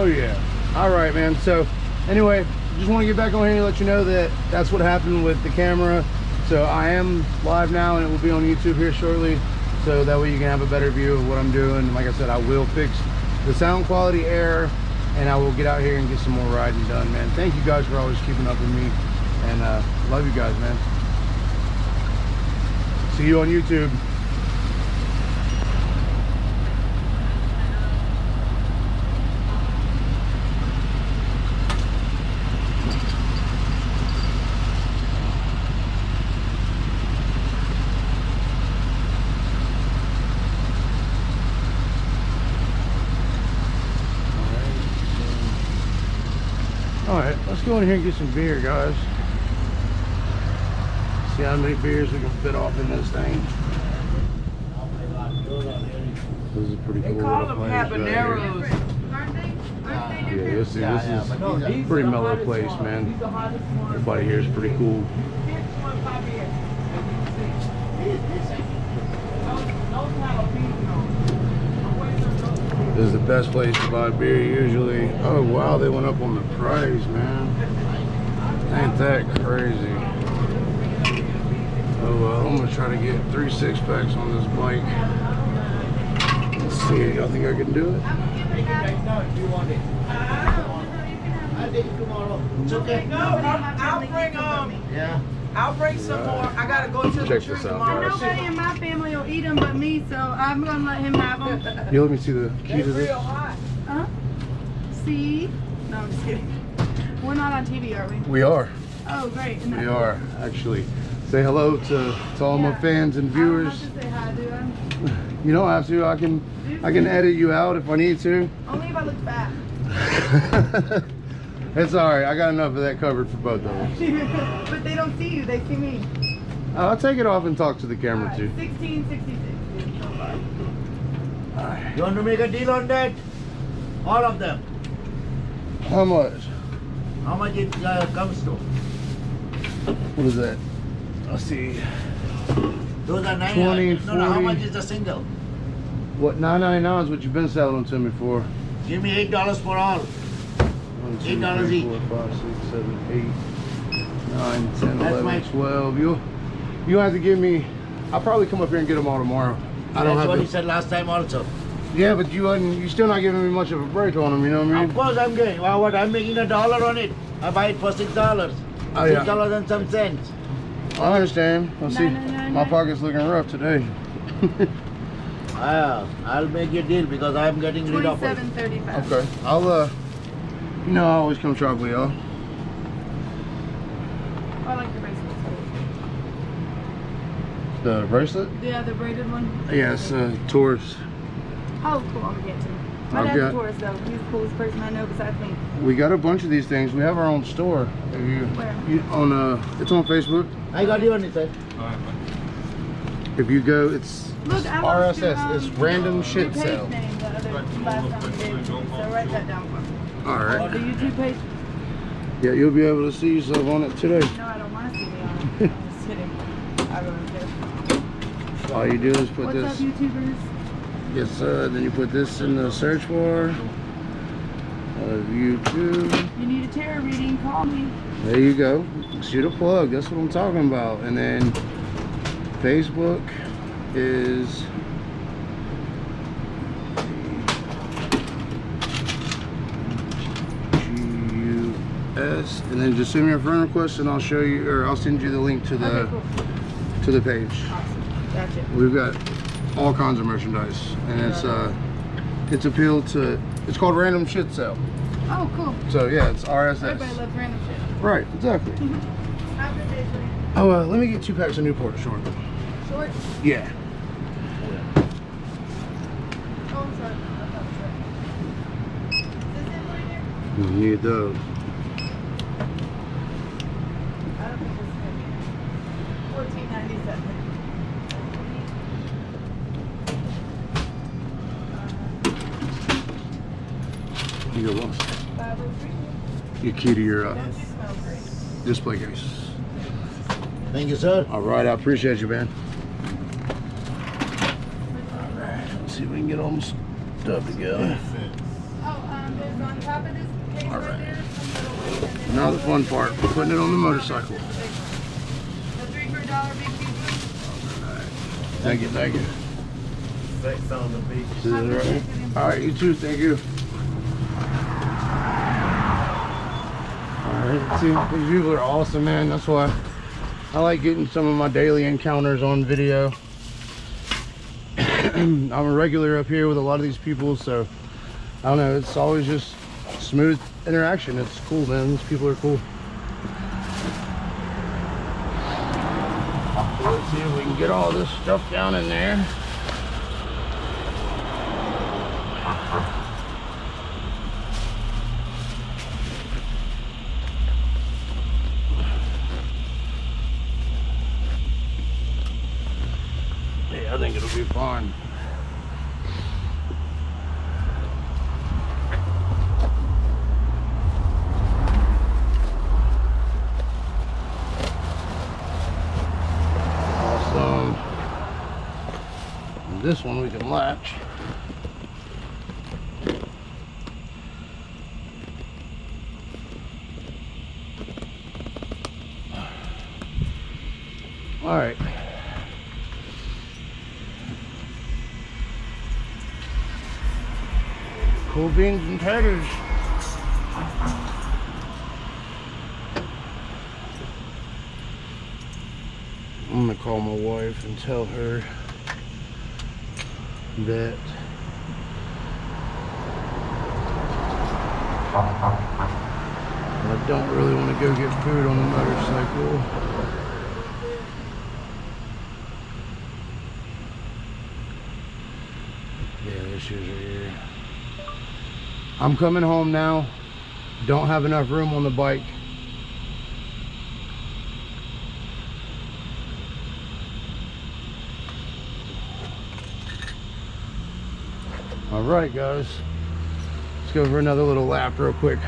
Oh yeah. All right, man. So anyway, just want to get back on here and let you know that that's what happened with the camera. So I am live now, and it will be on YouTube here shortly, so that way you can have a better view of what I'm doing. Like I said, I will fix the sound quality error, and I will get out here and get some more riding done, man. Thank you guys for always keeping up with me, and love you guys, man. See you on YouTube. All right, let's go in here and get some beer, guys. See how many beers we can fit off in this thing. This is pretty cool. They call them habaneros. Yeah, this is a pretty mellow place, man. Everybody here is pretty cool. This is the best place to buy beer usually. Oh wow, they went up on the price, man. Ain't that crazy? Oh well, I'm gonna try to get 3 6-packs on this bike. Let's see, y'all think I can do it? I'll take it tomorrow. It's okay. No, I'll bring some more. I gotta go to the Check tree this out, tomorrow. guys. Nobody in my family will eat them but me, so I'm gonna let him have them. You let me see the key They're to this? real hot. Huh? See? No, I'm just kidding. We're not on TV, are we? We are. Oh, great. We are, actually. Say hello to all my fans and I don't viewers. have to say hi, do I? You don't have to. I can edit you out if I need to. Only if I look fat. It's all right. I got enough of that covered for both of us. But they don't see you, they see me. I'll take it off and talk to the camera All too. right, 1666 so far. All right. You want to make a deal on that? All of them. How much? How much it comes to? What is that? Let's see. Those are 9. 20, No, how 40. much is the single? What, $9.99 is what you've been selling them to me for. Give me $8 for all. 1, 2, $8 3, each. 4, 5, 6, 7, 8, 9, 10, That's 11, my- 12. You have to give me. I'll probably come up here and get them all tomorrow. I don't That's have what to. he said last time also. Yeah, but you still not giving me much of a break on them. You know what I mean? Of course I'm getting. Well, what? I'm making $1 on it. I buy it for $6. Oh, yeah. $6 and some cents. I understand. Let's see. No. My pocket's looking rough today. I'll make you a deal because I'm getting rid of it. 27.35. Okay. I'll you know, I always come shop with y'all. I like the bracelet. The bracelet? Yeah, the braided one. Yeah, it's Taurus. Oh, cool. I'm gonna get to. My I've dad's got- a tourist, though. He's the coolest person I know besides me. We got a bunch of these things. We have our own store. If you, Where? it's on Facebook. I got you on it, sir. If you go, it's Look, I lost RSS. your, It's random your shit page sale. name the other last time you gave it to me, so write that down for me. All right. The YouTube page? Yeah, you'll be able to see yourself on it today. No, I don't want to see me on it. I'm just kidding. I really do. All you do is put What's up, this. YouTubers? Yes, sir. Then you put this in the search bar of YouTube. You need a tarot reading, call me. There you go. Shoot a plug. That's what I'm talking about. And then Facebook is GUS, and then just send me a friend request, and I'll show you, or I'll send you the link to the Okay, cool. to the page. Awesome. Gotcha. We've got all kinds of merchandise, and it's appealed to. It's called Random Shit Sale. Oh, cool. So yeah, it's RSS. Everybody loves random shit. Right, exactly. Have a good day, sweetie. Oh, let me get 2 packs of Newport short. Short? Yeah. Oh, I'm sorry. I thought it was right. Is this it right here? You need those. I don't think this is it. $14.97. You go lost. 503. Your key to your Don't you smell great? display case. Thank you, sir. All right, I appreciate you, man. All right, let's see if we can get all this stuff together. There's on top of this case All right right. there, some little weight, and then Now the fun part, putting it on the motorcycle. the $3 for $1 big pieces. Thank you, thank you. Sex on the beach. This is right. All right, you too, thank you. All right, see, these people are awesome, man. That's why I like getting some of my daily encounters on video. I'm a regular up here with a lot of these people, so I don't know, it's always just smooth interaction. It's cool, man. These people are cool. So let's see if we can get all this stuff down in there. Yeah, I think it'll be fine. Awesome. And this one we can latch. All right. Cool beans and taters. I'm gonna call my wife and tell her that I don't really want to go get food on the motorcycle. Yeah, there she is right here. I'm coming home now. Don't have enough room on the bike. All right, guys. Let's go for another little lap real quick.